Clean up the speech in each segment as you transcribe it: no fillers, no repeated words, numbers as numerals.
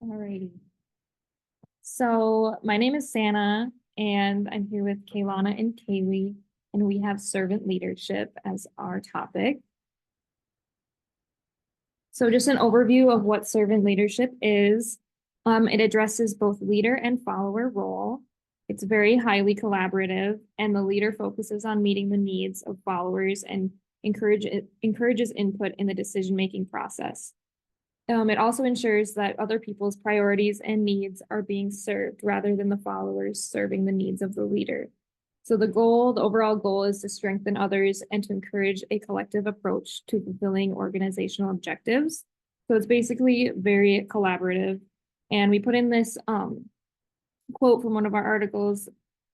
Alrighty. So my name is Sana, and I'm here with Kaylana and Kaylee, and we have servant leadership as our topic. So just an overview of what servant leadership is. It addresses both leader and follower role. It's very highly collaborative, and the leader focuses on meeting the needs of followers and encourages input in the decision-making process. It also ensures that other people's priorities and needs are being served rather than the followers serving the needs of the leader. So the overall goal is to strengthen others and to encourage a collective approach to fulfilling organizational objectives. So it's basically very collaborative. And we put in this quote from one of our articles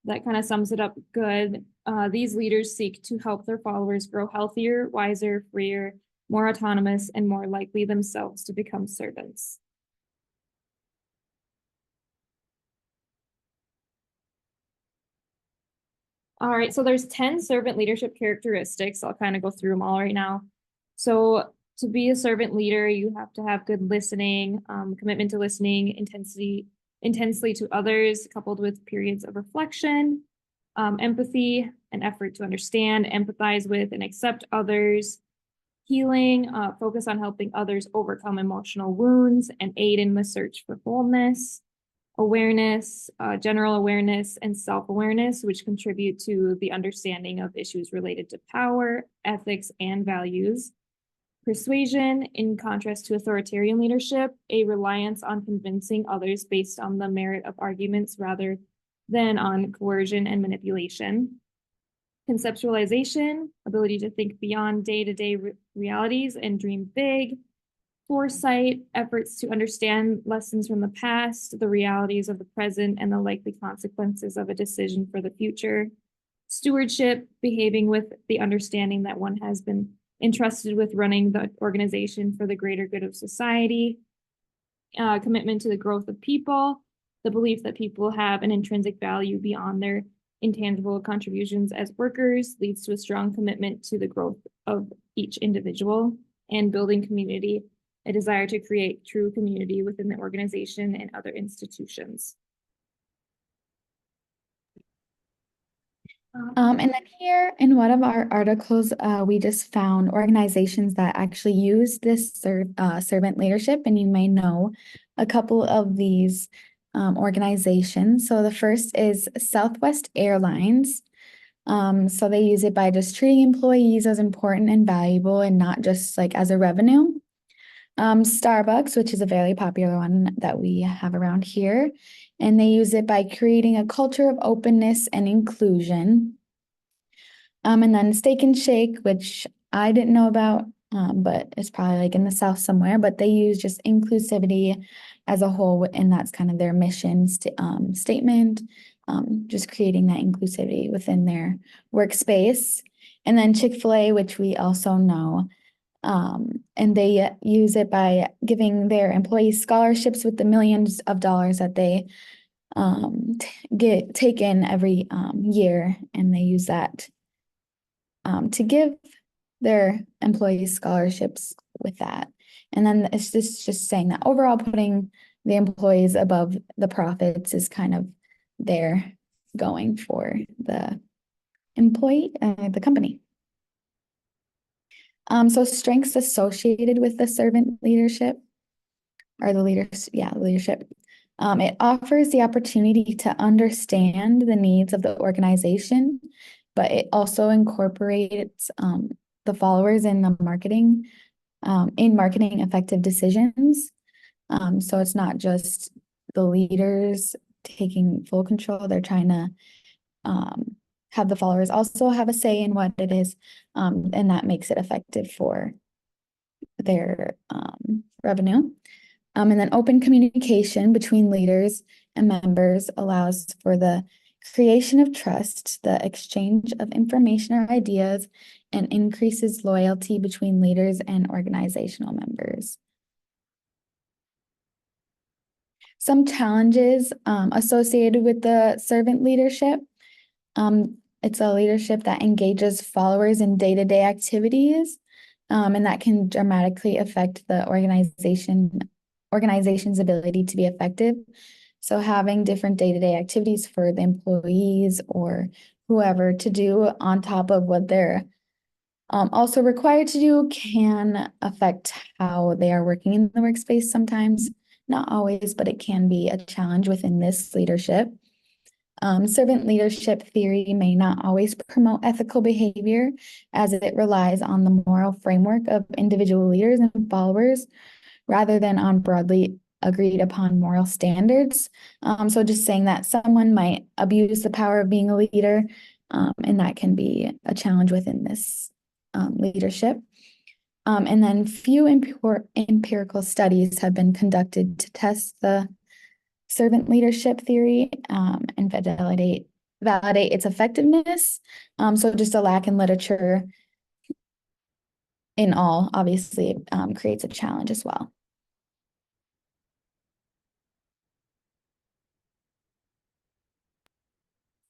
that kind of sums it up good. These leaders seek to help their followers grow healthier, wiser, freer, more autonomous, and more likely themselves to become servants. All right, so there's 10 servant leadership characteristics. I'll kind of go through them all right now. So to be a servant leader, you have to have good listening, commitment to listening, intensely to others, coupled with periods of reflection, empathy, an effort to understand, empathize with, and accept others, healing, focus on helping others overcome emotional wounds and aid in the search for wholeness, awareness, general awareness, and self-awareness, which contribute to the understanding of issues related to power, ethics, and values. Persuasion, in contrast to authoritarian leadership, a reliance on convincing others based on the merit of arguments rather than on coercion and manipulation. Conceptualization, ability to think beyond day-to-day realities and dream big. Foresight, efforts to understand lessons from the past, the realities of the present, and the likely consequences of a decision for the future. Stewardship, behaving with the understanding that one has been entrusted with running the organization for the greater good of society. Commitment to the growth of people, the belief that people have an intrinsic value beyond their intangible contributions as workers leads to a strong commitment to the growth of each individual. And building community, a desire to create true community within the organization and other institutions. And then here in one of our articles, we just found organizations that actually use this servant leadership, and you may know a couple of these organizations. So the first is Southwest Airlines. So they use it by just treating employees as important and valuable and not just like as a revenue. Starbucks, which is a very popular one that we have around here, and they use it by creating a culture of openness and inclusion. And then Steak and Shake, which I didn't know about, but it's probably like in the South somewhere, but they use just inclusivity as a whole, and that's kind of their mission statement, just creating that inclusivity within their workspace. And then Chick-fil-A, which we also know, and they use it by giving their employees scholarships with the millions of dollars that they get taken every year, and they use that to give their employees scholarships with that. And then it's just saying that overall putting the employees above the profits is kind of their going for the the company. So strengths associated with the servant leadership or the leadership. It offers the opportunity to understand the needs of the organization, but it also incorporates the followers in the marketing effective decisions. So it's not just the leaders taking full control. They're trying to have the followers also have a say in what it is, and that makes it effective for their revenue. And then open communication between leaders and members allows for the creation of trust, the exchange of information or ideas, and increases loyalty between leaders and organizational members. Some challenges associated with the servant leadership. It's a leadership that engages followers in day-to-day activities, and that can dramatically affect the organization organization's ability to be effective. So having different day-to-day activities for the employees or whoever to do on top of what they're also required to do can affect how they are working in the workspace sometimes. Not always, but it can be a challenge within this leadership. Servant leadership theory may not always promote ethical behavior as it relies on the moral framework of individual leaders and followers rather than on broadly agreed upon moral standards. So just saying that someone might abuse the power of being a leader, and that can be a challenge within this leadership. And then few empirical studies have been conducted to test the servant leadership theory and validate its effectiveness. So just a lack in literature in all obviously creates a challenge as well.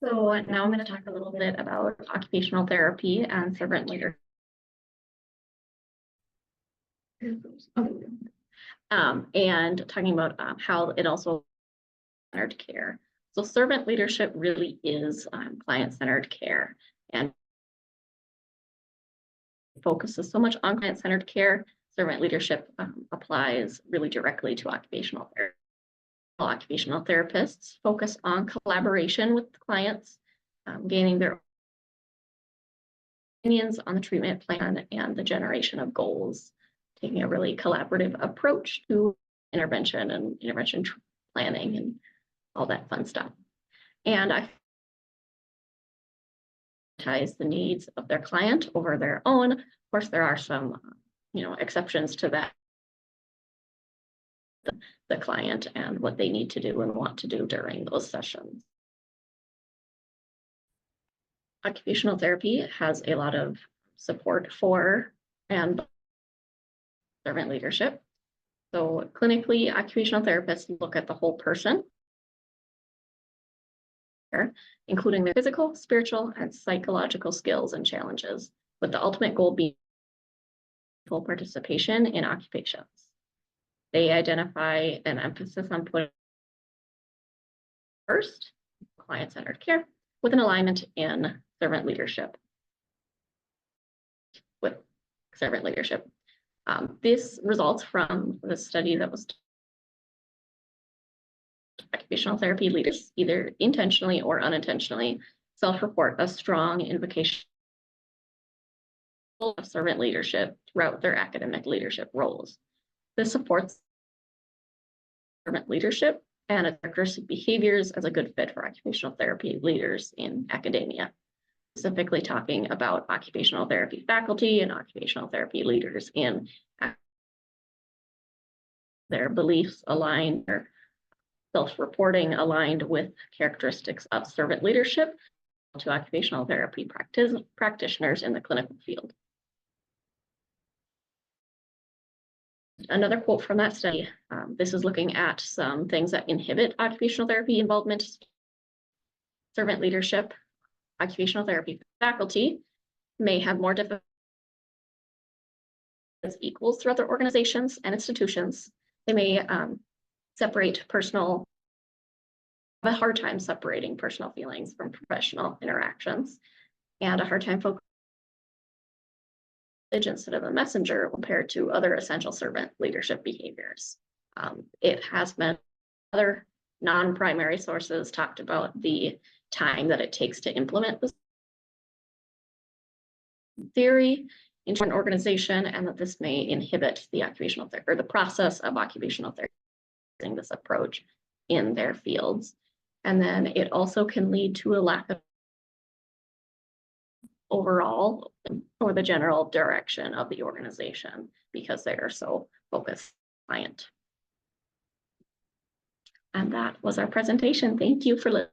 So now I'm going to talk a little bit about occupational therapy and servant leadership. And talking about how it also centered care. So servant leadership really is client-centered care and focuses so much on client-centered care. Servant leadership applies really directly to occupational therapy. Occupational therapists focus on collaboration with clients, gaining their opinions on the treatment plan and the generation of goals, taking a really collaborative approach to intervention and intervention planning and all that fun stuff. And I prioritize the needs of their client over their own. Of course, there are some, exceptions to that. The client and what they need to do and want to do during those sessions. Occupational therapy has a lot of support for and servant leadership. So clinically, occupational therapists look at the whole person, including their physical, spiritual, and psychological skills and challenges, with the ultimate goal being full participation in occupations. They identify an emphasis on putting first client-centered care with an alignment in servant leadership. With servant leadership. This results from the study that was occupational therapy leaders, either intentionally or unintentionally, self-report a strong invocation of servant leadership throughout their academic leadership roles. This supports servant leadership and its characteristic behaviors as a good fit for occupational therapy leaders in academia, specifically talking about occupational therapy faculty and occupational therapy leaders in their beliefs aligned, their self-reporting aligned with characteristics of servant leadership to occupational therapy practitioners in the clinical field. Another quote from that study, this is looking at some things that inhibit occupational therapy involvement. Servant leadership, occupational therapy faculty may have more difficulty as equals throughout their organizations and institutions. They may have a hard time separating personal feelings from professional interactions, and a hard time focusing instead of a messenger compared to other essential servant leadership behaviors. It has been other non-primary sources talked about the time that it takes to implement this theory into an organization, and that this may inhibit the occupational therapy or the process of occupational therapy using this approach in their fields. And then it also can lead to a lack of overall or the general direction of the organization because they are so focused on client. And that was our presentation. Thank you for listening.